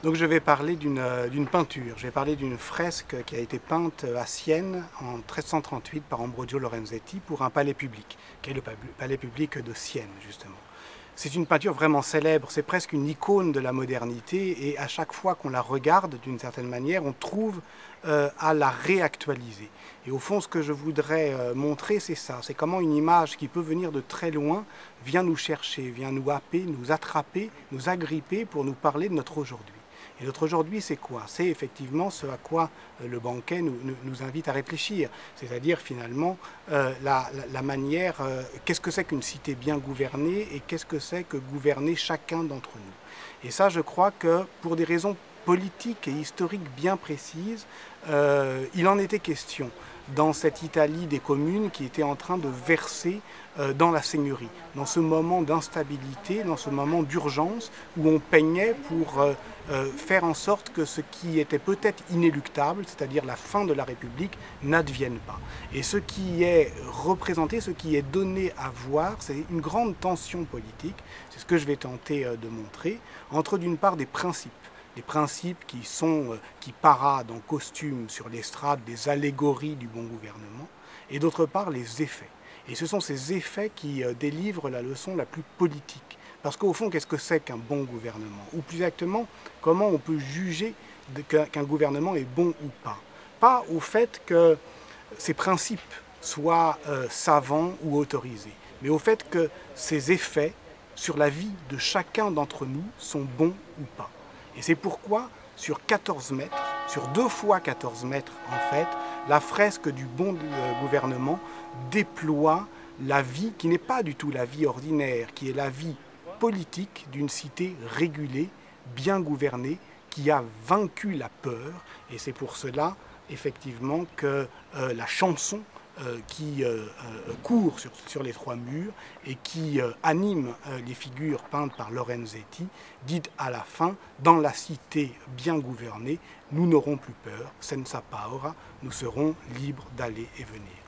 Donc je vais parler d'une peinture, je vais parler d'une fresque qui a été peinte à Sienne en 1338 par Ambrogio Lorenzetti pour un palais public, qui est le palais public de Sienne justement. C'est une peinture vraiment célèbre, c'est presque une icône de la modernité et à chaque fois qu'on la regarde d'une certaine manière, on trouve à la réactualiser. Et au fond, ce que je voudrais montrer, c'est ça, c'est comment une image qui peut venir de très loin vient nous chercher, vient nous happer, nous attraper, nous agripper pour nous parler de notre aujourd'hui. Et notre aujourd'hui, c'est quoi? C'est effectivement ce à quoi le banquet nous invite à réfléchir, c'est-à-dire finalement la manière, qu'est-ce que c'est qu'une cité bien gouvernée et qu'est-ce que c'est que gouverner chacun d'entre nous. Et ça, je crois que pour des raisons politiques et historiques bien précises, il en était question dans cette Italie des communes qui était en train de verser dans la seigneurie, dans ce moment d'instabilité, dans ce moment d'urgence où on peignait pour faire en sorte que ce qui était peut-être inéluctable, c'est-à-dire la fin de la République, n'advienne pas. Et ce qui est représenté, ce qui est donné à voir, c'est une grande tension politique, c'est ce que je vais tenter de montrer, entre d'une part des principes qui paradent en costume sur l'estrade, des allégories du bon gouvernement, et d'autre part les effets. Et ce sont ces effets qui délivrent la leçon la plus politique. Parce qu'au fond, qu'est-ce que c'est qu'un bon gouvernement? Ou plus exactement, comment on peut juger qu'un gouvernement est bon ou pas? Pas au fait que ces principes soient savants ou autorisés, mais au fait que ces effets sur la vie de chacun d'entre nous sont bons ou pas. Et c'est pourquoi, sur 14 mètres, sur 2 fois 14 mètres en fait, la fresque du bon gouvernement déploie la vie qui n'est pas du tout la vie ordinaire, qui est la vie politique d'une cité régulée, bien gouvernée, qui a vaincu la peur. Et c'est pour cela, effectivement, que la chanson qui court sur les 3 murs et qui anime les figures peintes par Lorenzetti, dit à la fin, dans la cité bien gouvernée, nous n'aurons plus peur, senza paura, nous serons libres d'aller et venir.